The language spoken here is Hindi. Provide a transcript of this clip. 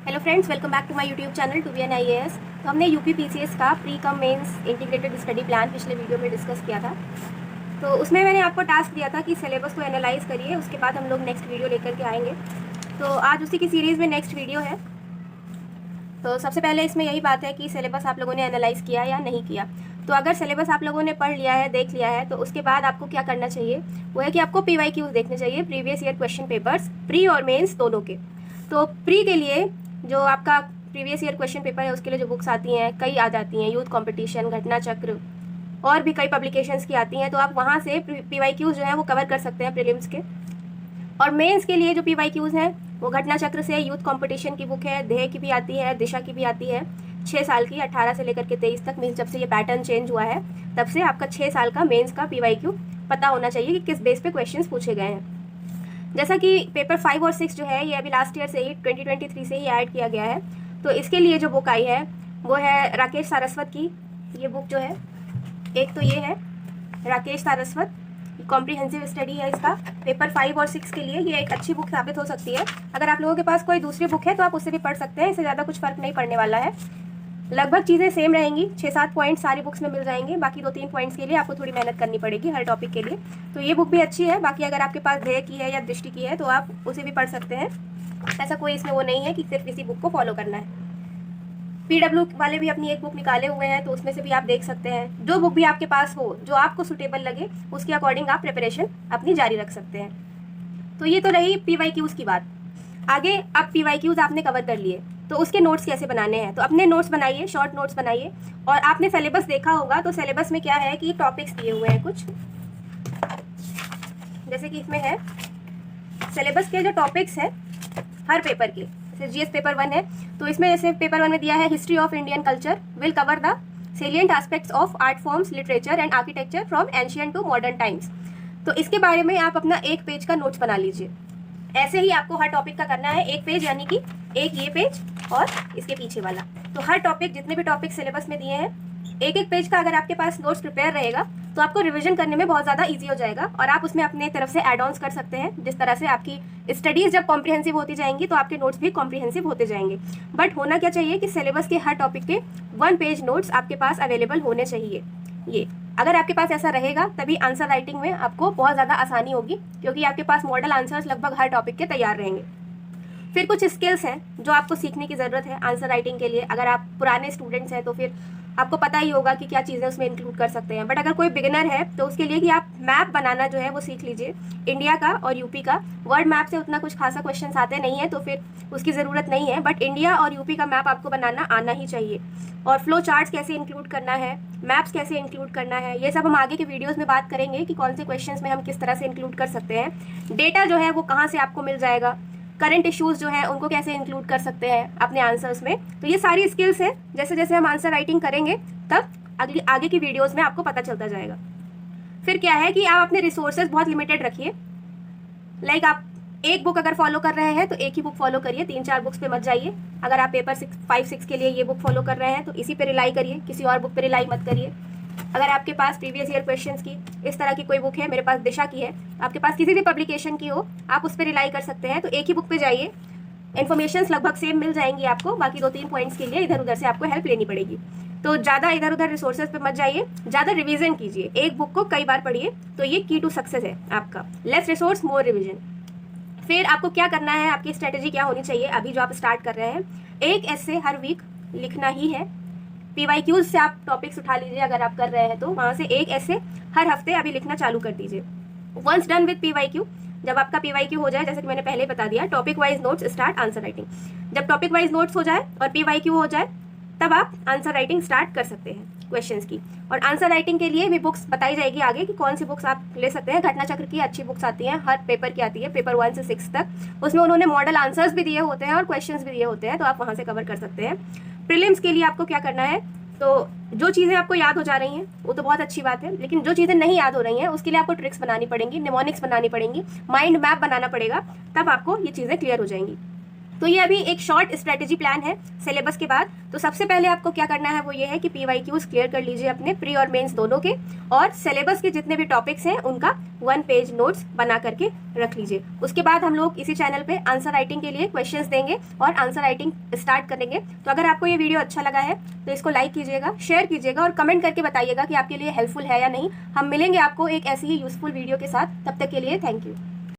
Hello friends, welcome back to my YouTube channel to be an IAS। तो हमने यूपी PCS का pre cum mains integrated study plan पिछले वीडियो में डिस्कस किया था। तो उसमें मैंने आपको टास्क दिया था कि सिलेबस को एनालाइज करिए, उसके बाद हम लोग नेक्स्ट वीडियो लेकर के आएंगे। तो आज उसी की सीरीज़ में नेक्स्ट वीडियो है। तो सबसे पहले इसमें यही बात है कि सिलेबस आप लोगों ने एनालाइज किया या नहीं किया। तो अगर सिलेबस आप लोगों ने पढ़ लिया है, देख लिया है, तो उसके बाद आपको क्या करना चाहिए, वो है कि आपको PYQs देखने चाहिए, previous year question papers, pre और मेंस दोनों के। तो प्री के लिए जो आपका प्रीवियस ईयर क्वेश्चन पेपर है, उसके लिए जो बुक्स आती हैं, कई आ जाती हैं, यूथ कंपटीशन, घटना चक्र और भी कई पब्लिकेशंस की आती हैं। तो आप वहाँ से PYQs जो है वो कवर कर सकते हैं प्रीलिम्स के। और मेंस के लिए जो PYQs हैं वो घटना चक्र से, यूथ कंपटीशन की बुक है, ध्येय की भी आती है, दिशा की भी आती है। 6 साल की, 18 से लेकर के 23 तक, मीन्स जब से ये पैटर्न चेंज हुआ है तब से आपका 6 साल का मेंस का PYQ पता होना चाहिए कि किस बेस पे क्वेश्चंस पूछे गए हैं। जैसा कि पेपर 5 और 6 जो है ये अभी लास्ट ईयर से ही 2023 से ही ऐड किया गया है। तो इसके लिए जो बुक आई है वो है राकेश सारस्वत की। ये बुक जो है, एक तो ये है राकेश सारस्वत, कॉम्प्रिहेंसिव स्टडी है इसका। पेपर 5 और 6 के लिए ये एक अच्छी बुक साबित हो सकती है। अगर आप लोगों के पास कोई दूसरी बुक है तो आप उससे भी पढ़ सकते हैं, इससे ज़्यादा कुछ फर्क नहीं पड़ने वाला है। लगभग चीज़ें सेम रहेंगी, 6-7 पॉइंट सारी बुक्स में मिल जाएंगे। बाकी 2-3 पॉइंट्स के लिए आपको थोड़ी मेहनत करनी पड़ेगी हर टॉपिक के लिए। तो ये बुक भी अच्छी है। बाकी अगर आपके पास ध्येय की है या दृष्टि की है तो आप उसे भी पढ़ सकते हैं। ऐसा कोई इसमें वो नहीं है कि सिर्फ इसी बुक को फॉलो करना है। PW वाले भी अपनी एक बुक निकाले हुए हैं, तो उसमें से भी आप देख सकते हैं। जो बुक भी आपके पास हो, जो आपको सुटेबल लगे, उसके अकॉर्डिंग आप प्रिपरेशन अपनी जारी रख सकते हैं। तो ये तो रही PYQs की बात। आगे अब PYQs आपने कवर कर लिए, तो उसके नोट्स कैसे बनाने हैं। तो अपने नोट्स बनाइए, शॉर्ट नोट्स बनाइए। और आपने सिलेबस देखा होगा, तो सिलेबस में क्या है कि टॉपिक्स दिए हुए हैं कुछ, जैसे कि इसमें है सिलेबस के जो टॉपिक्स हैं हर पेपर के। जैसे GS पेपर 1 है, तो इसमें जैसे पेपर 1 में दिया है history of Indian culture will cover the salient aspects of art forms, literature and architecture from ancient to modern times. तो इसके बारे में आप अपना 1 पेज का नोट्स बना लीजिए। ऐसे ही आपको हर टॉपिक का करना है 1 पेज, यानी कि एक ये पेज और इसके पीछे वाला। तो हर टॉपिक, जितने भी टॉपिक सिलेबस में दिए हैं, 1-1 पेज का अगर आपके पास नोट्स प्रिपेयर रहेगा तो आपको रिवीजन करने में बहुत ज़्यादा इजी हो जाएगा। और आप उसमें अपने तरफ से एड ऑन्स कर सकते हैं। जिस तरह से आपकी स्टडीज़ जब कॉम्प्रिहेंसिव होती जाएंगी तो आपके नोट्स भी कॉम्प्रिहेंसिव होते जाएंगे। बट होना क्या चाहिए कि सिलेबस के हर टॉपिक के 1 पेज नोट्स आपके पास अवेलेबल होने चाहिए। ये अगर आपके पास ऐसा रहेगा तभी आंसर राइटिंग में आपको बहुत ज़्यादा आसानी होगी, क्योंकि आपके पास मॉडल आंसर्स लगभग हर टॉपिक के तैयार रहेंगे। फिर कुछ स्किल्स हैं जो आपको सीखने की ज़रूरत है आंसर राइटिंग के लिए। अगर आप पुराने स्टूडेंट्स हैं तो फिर आपको पता ही होगा कि क्या चीज़ें उसमें इंक्लूड कर सकते हैं। बट अगर कोई बिगिनर है तो उसके लिए कि आप मैप बनाना जो है वो सीख लीजिए, इंडिया का और यूपी का। वर्ड मैप से उतना कुछ खासा क्वेश्चन आते नहीं है, तो फिर उसकी ज़रूरत नहीं है। बट इंडिया और यूपी का मैप आपको बनाना आना ही चाहिए। और फ्लो चार्ट्स कैसे इंक्लूड करना है, मैप्स कैसे इंक्लूड करना है, ये सब हम आगे के वीडियोज़ में बात करेंगे कि कौन से क्वेश्चंस में हम किस तरह से इंक्लूड कर सकते हैं। डेटा जो है वो कहाँ से आपको मिल जाएगा, करंट इश्यूज जो है उनको कैसे इंक्लूड कर सकते हैं अपने आंसर्स में। तो ये सारी स्किल्स हैं, जैसे जैसे हम आंसर राइटिंग करेंगे तब आगे की वीडियोस में आपको पता चलता जाएगा। फिर क्या है कि आप अपने रिसोर्सेज बहुत लिमिटेड रखिए। लाइक आप एक बुक अगर फॉलो कर रहे हैं तो एक ही बुक फॉलो करिए, 3-4 बुक्स पे मत जाइए। अगर आप पेपर 5-6 के लिए ये बुक फॉलो कर रहे हैं तो इसी पे रिलाई करिए, किसी और बुक पे रिलाई मत करिए। अगर आपके पास प्रीवियस ईयर क्वेश्चंस की इस तरह की कोई बुक है, मेरे पास दिशा की है, आपके पास किसी भी पब्लिकेशन की हो, आप उस पर रिलाई कर सकते हैं। तो एक ही बुक पे जाइए, इन्फॉर्मेशन लगभग सेम मिल जाएंगी आपको। बाकी 2-3 पॉइंट्स के लिए इधर उधर से आपको हेल्प लेनी पड़ेगी। तो ज़्यादा इधर उधर रिसोर्सेज पे मत जाइए, ज़्यादा रिवीजन कीजिए, एक बुक को कई बार पढ़िए। तो ये की टू सक्सेस है आपका, लेस रिसोर्स मोर रिविजन। फिर आपको क्या करना है, आपकी स्ट्रेटेजी क्या होनी चाहिए अभी जो आप स्टार्ट कर रहे हैं, 1 ऐसे हर वीक लिखना ही है। PYQs से आप टॉपिक्स उठा लीजिए, अगर आप कर रहे हैं तो वहाँ से 1 ऐसे हर हफ्ते अभी लिखना चालू कर दीजिए। वंस डन विद PYQ, जब आपका PYQ हो जाए, जैसे कि मैंने पहले बता दिया, topic wise notes start answer writing. जब टॉपिक वाइज नोट्स हो जाए और PYQ हो जाए तब आप आंसर राइटिंग स्टार्ट कर सकते हैं क्वेश्चंस की। और आंसर राइटिंग के लिए भी बुक्स बताई जाएगी आगे कि कौन सी बुक्स आप ले सकते हैं। घटना चक्र की अच्छी बुक्स आती हैं, हर पेपर की आती है, पेपर 1 से 6 तक। उसमें उन्होंने मॉडल आंसर्स भी दिए होते हैं और क्वेश्चंस भी दिए होते हैं, तो आप वहाँ से कवर कर सकते हैं। प्रीलिम्स के लिए आपको क्या करना है, तो जो चीज़ें आपको याद हो जा रही हैं वो तो बहुत अच्छी बात है, लेकिन जो चीज़ें नहीं याद हो रही हैं उसके लिए आपको ट्रिक्स बनानी पड़ेंगी, निमोनिक्स बनानी पड़ेंगी, माइंड मैप बनाना पड़ेगा, तब आपको ये चीज़ें क्लियर हो जाएंगी। तो ये अभी एक शॉर्ट स्ट्रेटेजी प्लान है सिलेबस के बाद। तो सबसे पहले आपको क्या करना है वो ये है कि PYQs क्लियर कर लीजिए अपने प्री और मेंस दोनों के, और सिलेबस के जितने भी टॉपिक्स हैं उनका 1 पेज नोट्स बना करके रख लीजिए। उसके बाद हम लोग इसी चैनल पे आंसर राइटिंग के लिए क्वेश्चंस देंगे और आंसर राइटिंग स्टार्ट करेंगे। तो अगर आपको ये वीडियो अच्छा लगा है तो इसको लाइक कीजिएगा, शेयर कीजिएगा और कमेंट करके बताइएगा कि आपके लिए हेल्पफुल है या नहीं। हम मिलेंगे आपको एक ऐसी ही यूजफुल वीडियो के साथ, तब तक के लिए थैंक यू।